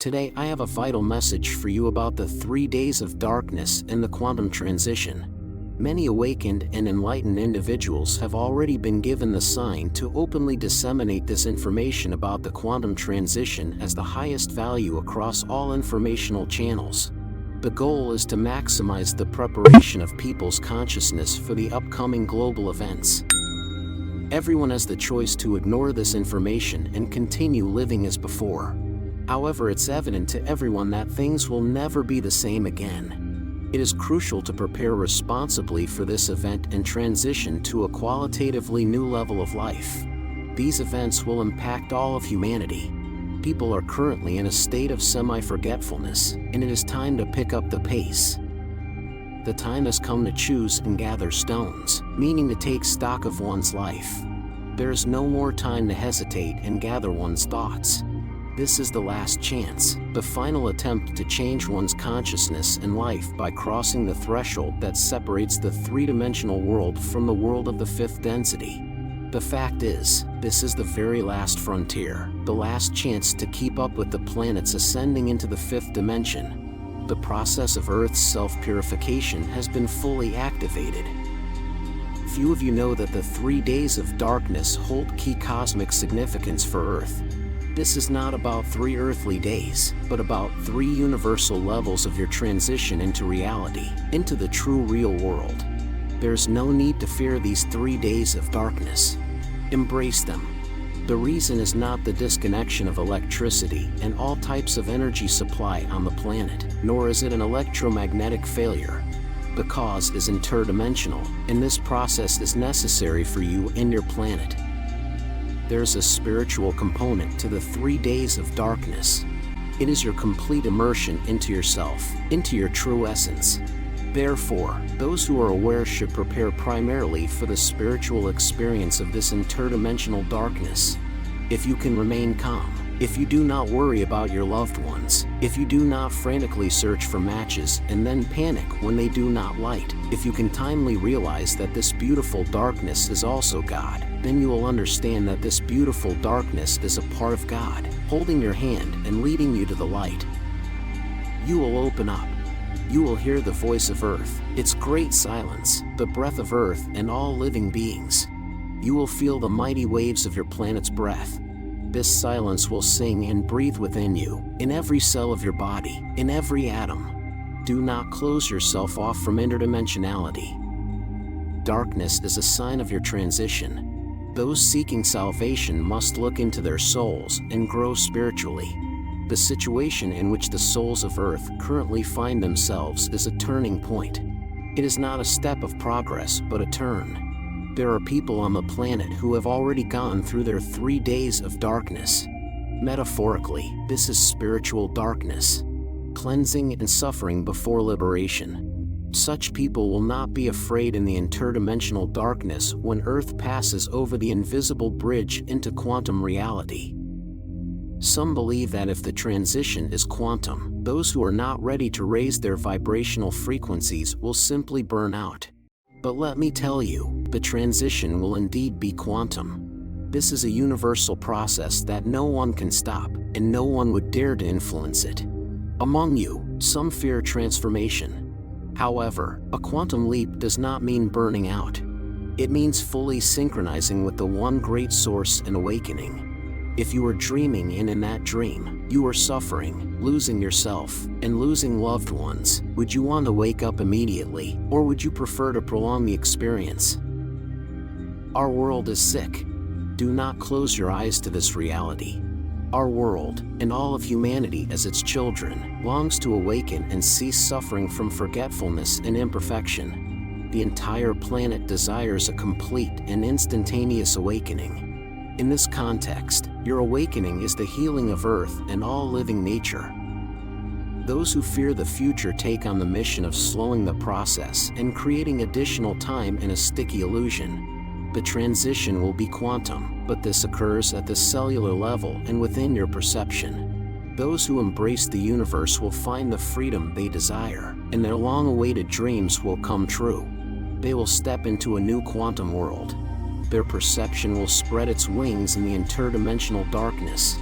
Today I have a vital message for you about the 3 days of darkness and the quantum transition. Many awakened and enlightened individuals have already been given the sign to openly disseminate this information about the quantum transition as the highest value across all informational channels. The goal is to maximize the preparation of people's consciousness for the upcoming global events. Everyone has the choice to ignore this information and continue living as before. However, it's evident to everyone that things will never be the same again. It is crucial to prepare responsibly for this event and transition to a qualitatively new level of life. These events will impact all of humanity. People are currently in a state of semi-forgetfulness, and it is time to pick up the pace. The time has come to choose and gather stones, meaning to take stock of one's life. There is no more time to hesitate and gather one's thoughts. This is the last chance, the final attempt to change one's consciousness and life by crossing the threshold that separates the three-dimensional world from the world of the fifth density. The fact is, this is the very last frontier, the last chance to keep up with the planets ascending into the fifth dimension. The process of Earth's self-purification has been fully activated. Few of you know that the 3 days of darkness hold key cosmic significance for Earth. This is not about 3 earthly days, but about 3 universal levels of your transition into reality, into the true real world. There's no need to fear these 3 days of darkness. Embrace them. The reason is not the disconnection of electricity and all types of energy supply on the planet, nor is it an electromagnetic failure. The cause is interdimensional, and this process is necessary for you and your planet. There's a spiritual component to the 3 days of darkness. It is your complete immersion into yourself, into your true essence. Therefore, those who are aware should prepare primarily for the spiritual experience of this interdimensional darkness. If you can remain calm, if you do not worry about your loved ones, if you do not frantically search for matches and then panic when they do not light, if you can timely realize that this beautiful darkness is also God, then you will understand that this beautiful darkness is a part of God, holding your hand and leading you to the light. You will open up. You will hear the voice of Earth, its great silence, the breath of Earth and all living beings. You will feel the mighty waves of your planet's breath. This silence will sing and breathe within you, in every cell of your body, in every atom. Do not close yourself off from interdimensionality. Darkness is a sign of your transition. Those seeking salvation must look into their souls and grow spiritually. The situation in which the souls of Earth currently find themselves is a turning point. It is not a step of progress, but a turn. There are people on the planet who have already gone through their 3 days of darkness. Metaphorically, this is spiritual darkness, cleansing and suffering before liberation. Such people will not be afraid in the interdimensional darkness when Earth passes over the invisible bridge into quantum reality. Some believe that if the transition is quantum, those who are not ready to raise their vibrational frequencies will simply burn out. But let me tell you, the transition will indeed be quantum. This is a universal process that no one can stop, and no one would dare to influence it. Among you, some fear transformation. However, a quantum leap does not mean burning out. It means fully synchronizing with the one great source and awakening. If you are dreaming and in that dream, you are suffering, losing yourself, and losing loved ones, would you want to wake up immediately, or would you prefer to prolong the experience? Our world is sick. Do not close your eyes to this reality. Our world, and all of humanity as its children, longs to awaken and cease suffering from forgetfulness and imperfection. The entire planet desires a complete and instantaneous awakening. In this context, your awakening is the healing of Earth and all living nature. Those who fear the future take on the mission of slowing the process and creating additional time in a sticky illusion. The transition will be quantum, but this occurs at the cellular level and within your perception. Those who embrace the universe will find the freedom they desire, and their long-awaited dreams will come true. They will step into a new quantum world. Their perception will spread its wings in the interdimensional darkness.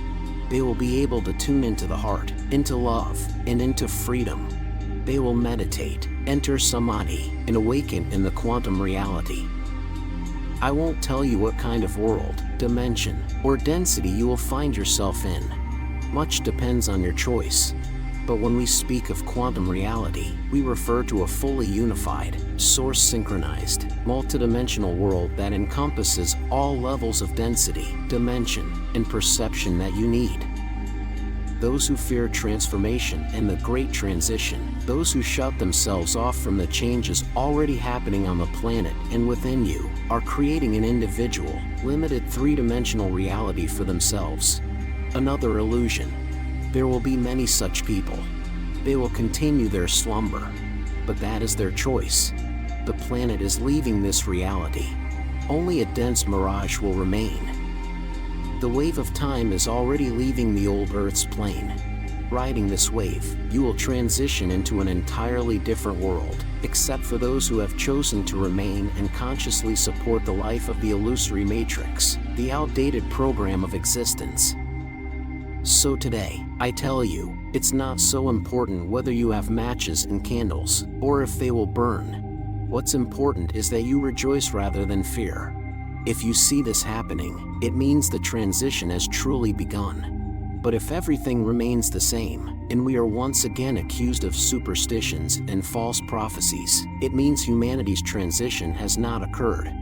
They will be able to tune into the heart, into love, and into freedom. They will meditate, enter samadhi, and awaken in the quantum reality. I won't tell you what kind of world, dimension, or density you will find yourself in. Much depends on your choice. But when we speak of quantum reality, we refer to a fully unified, source-synchronized, multidimensional world that encompasses all levels of density, dimension, and perception that you need. Those who fear transformation and the great transition, those who shut themselves off from the changes already happening on the planet and within you, are creating an individual, limited three-dimensional reality for themselves. Another illusion. There will be many such people. They will continue their slumber. But that is their choice. The planet is leaving this reality. Only a dense mirage will remain. The wave of time is already leaving the old Earth's plane. Riding this wave, you will transition into an entirely different world, except for those who have chosen to remain and consciously support the life of the illusory matrix, the outdated program of existence. So today, I tell you, it's not so important whether you have matches and candles, or if they will burn. What's important is that you rejoice rather than fear. If you see this happening, it means the transition has truly begun. But if everything remains the same, and we are once again accused of superstitions and false prophecies, it means humanity's transition has not occurred.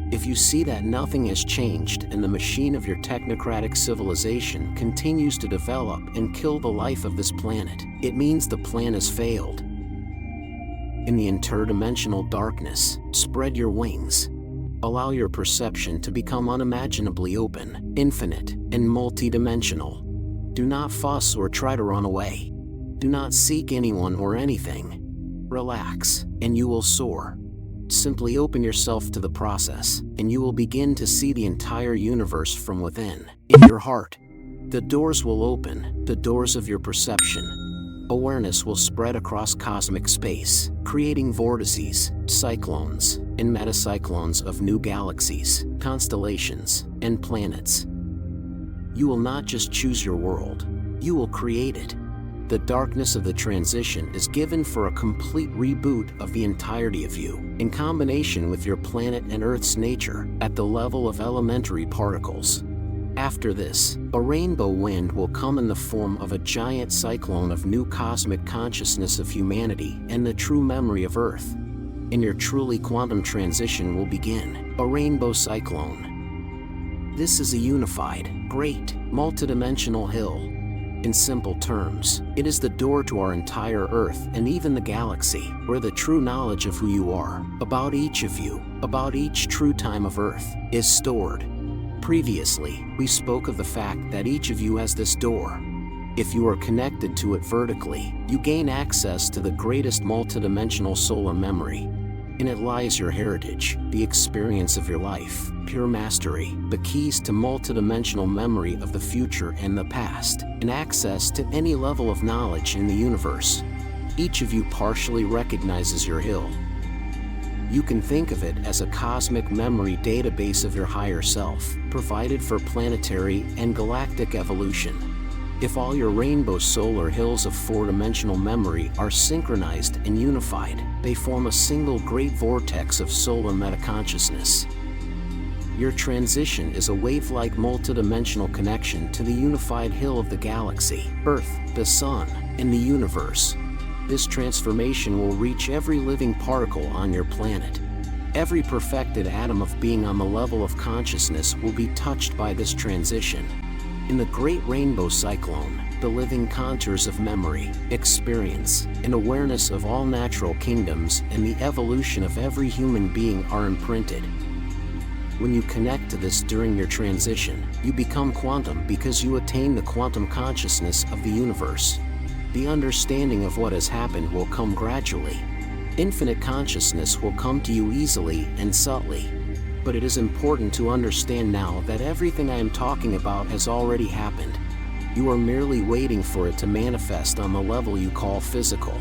If you see that nothing has changed and the machine of your technocratic civilization continues to develop and kill the life of this planet, it means the plan has failed. In the interdimensional darkness, spread your wings. Allow your perception to become unimaginably open, infinite, and multidimensional. Do not fuss or try to run away. Do not seek anyone or anything. Relax, and you will soar. Simply open yourself to the process, and you will begin to see the entire universe from within, in your heart. The doors will open, the doors of your perception. Awareness will spread across cosmic space, creating vortices, cyclones, and metacyclones of new galaxies, constellations, and planets. You will not just choose your world, you will create it. The darkness of the transition is given for a complete reboot of the entirety of you, in combination with your planet and Earth's nature, at the level of elementary particles. After this, a rainbow wind will come in the form of a giant cyclone of new cosmic consciousness of humanity and the true memory of Earth. And your truly quantum transition will begin, a rainbow cyclone. This is a unified, great, multidimensional hill. In simple terms, it is the door to our entire Earth and even the galaxy, where the true knowledge of who you are, about each of you, about each true time of Earth, is stored. Previously, we spoke of the fact that each of you has this door. If you are connected to it vertically, you gain access to the greatest multidimensional solar memory. In it lies your heritage, the experience of your life, pure mastery, the keys to multidimensional memory of the future and the past, and access to any level of knowledge in the universe. Each of you partially recognizes your hill. You can think of it as a cosmic memory database of your higher self, provided for planetary and galactic evolution. If all your rainbow solar hills of four-dimensional memory are synchronized and unified, they form a single great vortex of solar metaconsciousness. Your transition is a wave-like multidimensional connection to the unified hill of the galaxy, Earth, the Sun, and the universe. This transformation will reach every living particle on your planet. Every perfected atom of being on the level of consciousness will be touched by this transition. In the Great Rainbow Cyclone, the living contours of memory, experience, and awareness of all natural kingdoms and the evolution of every human being are imprinted. When you connect to this during your transition, you become quantum because you attain the quantum consciousness of the universe. The understanding of what has happened will come gradually. Infinite consciousness will come to you easily and subtly. But it is important to understand now that everything I am talking about has already happened. You are merely waiting for it to manifest on the level you call physical.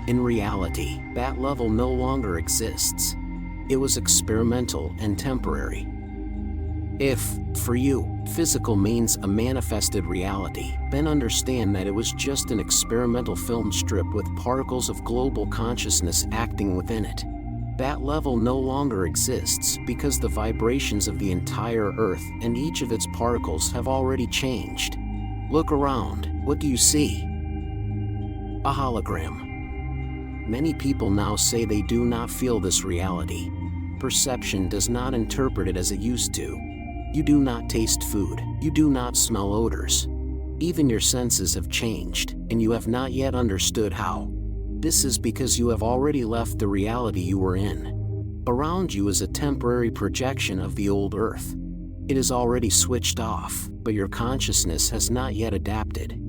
In reality, that level no longer exists. It was experimental and temporary. If, for you, physical means a manifested reality, then understand that it was just an experimental film strip with particles of global consciousness acting within it. That level no longer exists because the vibrations of the entire Earth and each of its particles have already changed. Look around. What do you see? A hologram. Many people now say they do not feel this reality. Perception does not interpret it as it used to. You do not taste food. You do not smell odors. Even your senses have changed, and you have not yet understood how. This is because you have already left the reality you were in. Around you is a temporary projection of the old Earth. It is already switched off, but your consciousness has not yet adapted.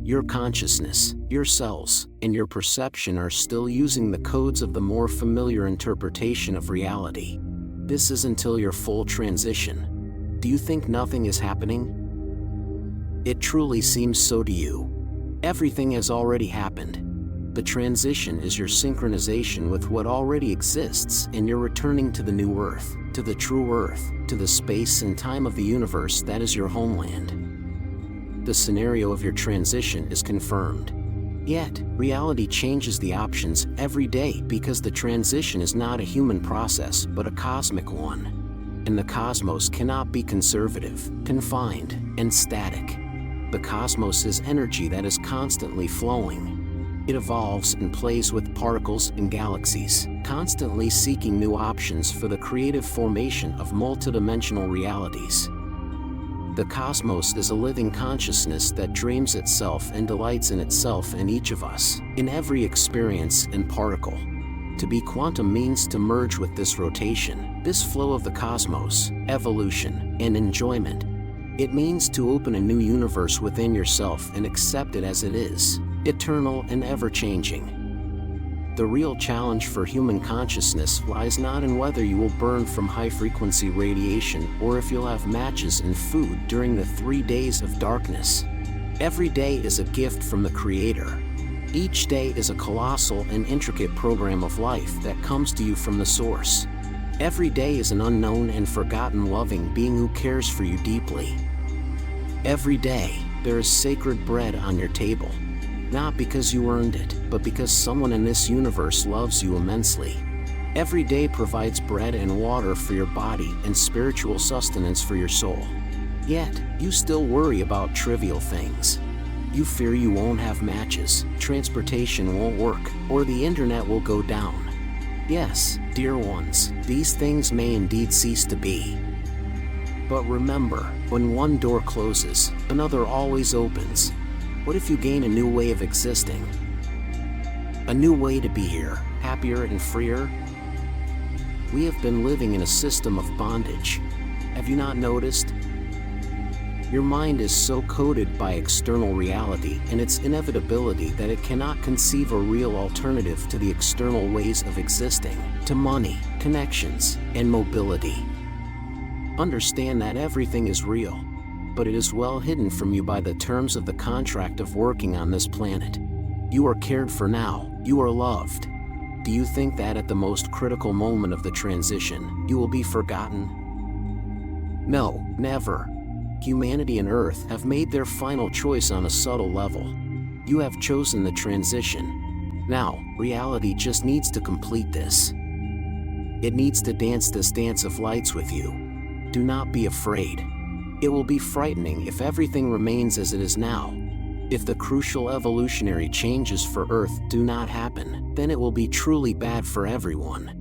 Your consciousness, your cells, and your perception are still using the codes of the more familiar interpretation of reality. This is until your full transition. Do you think nothing is happening? It truly seems so to you. Everything has already happened. The transition is your synchronization with what already exists, and you're returning to the new Earth, to the true Earth, to the space and time of the universe that is your homeland. The scenario of your transition is confirmed. Yet, reality changes the options every day because the transition is not a human process but a cosmic one. And the cosmos cannot be conservative, confined, and static. The cosmos is energy that is constantly flowing. It evolves and plays with particles and galaxies, constantly seeking new options for the creative formation of multidimensional realities. The cosmos is a living consciousness that dreams itself and delights in itself and each of us, in every experience and particle. To be quantum means to merge with this rotation, this flow of the cosmos, evolution, and enjoyment. It means to open a new universe within yourself and accept it as it is, eternal and ever-changing. The real challenge for human consciousness lies not in whether you will burn from high-frequency radiation or if you'll have matches and food during the 3 days of darkness. Every day is a gift from the Creator. Each day is a colossal and intricate program of life that comes to you from the Source. Every day is an unknown and forgotten loving being who cares for you deeply. Every day, there is sacred bread on your table. Not because you earned it, but because someone in this universe loves you immensely. Every day provides bread and water for your body and spiritual sustenance for your soul. Yet, you still worry about trivial things. You fear you won't have matches, transportation won't work, or the internet will go down. Yes, dear ones, these things may indeed cease to be. But remember, when one door closes, another always opens. What if you gain a new way of existing? A new way to be here, happier and freer? We have been living in a system of bondage. Have you not noticed? Your mind is so coded by external reality and its inevitability that it cannot conceive a real alternative to the external ways of existing, to money, connections, and mobility. Understand that everything is real, but it is well hidden from you by the terms of the contract of working on this planet. You are cared for now, you are loved. Do you think that at the most critical moment of the transition, you will be forgotten? No, never. Humanity and Earth have made their final choice on a subtle level. You have chosen the transition. Now, reality just needs to complete this. It needs to dance this dance of lights with you. Do not be afraid. It will be frightening if everything remains as it is now. If the crucial evolutionary changes for Earth do not happen, then it will be truly bad for everyone.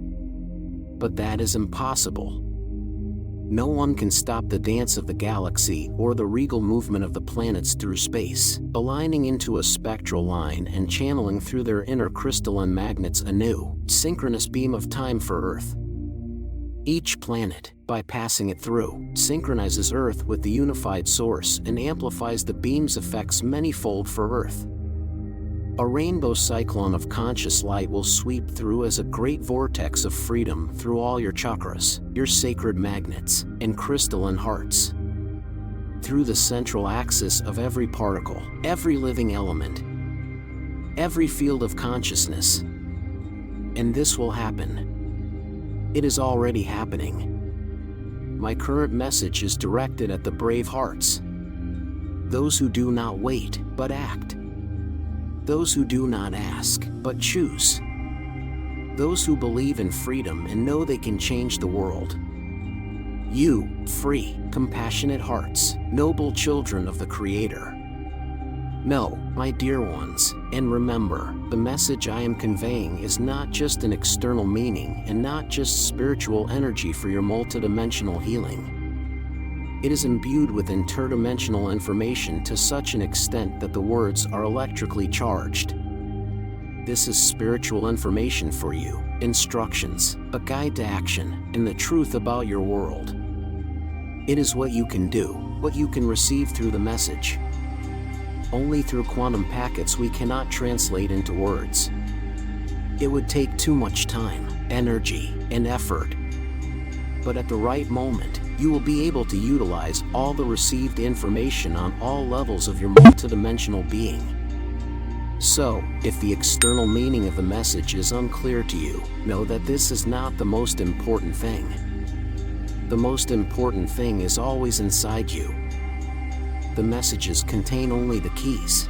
But that is impossible. No one can stop the dance of the galaxy or the regal movement of the planets through space, aligning into a spectral line and channeling through their inner crystalline magnets a new, synchronous beam of time for Earth. Each planet, by passing it through, synchronizes Earth with the unified source and amplifies the beam's effects manyfold for Earth. A rainbow cyclone of conscious light will sweep through as a great vortex of freedom through all your chakras, your sacred magnets, and crystalline hearts. Through the central axis of every particle, every living element, every field of consciousness. And this will happen. It is already happening. my current message is directed at the brave hearts. Those who do not wait, but act. Those who do not ask, but choose. Those who believe in freedom and know they can change the world. You, free, compassionate hearts, noble children of the Creator. No, my dear ones, and remember, the message I am conveying is not just an external meaning and not just spiritual energy for your multidimensional healing. It is imbued with interdimensional information to such an extent that the words are electrically charged. This is spiritual information for you, instructions, a guide to action, and the truth about your world. It is what you can do, what you can receive through the message. Only through quantum packets we cannot translate into words. It would take too much time, energy, and effort. But at the right moment, you will be able to utilize all the received information on all levels of your multidimensional being. So, if the external meaning of the message is unclear to you, know that this is not the most important thing. The most important thing is always inside you. The messages contain only the keys.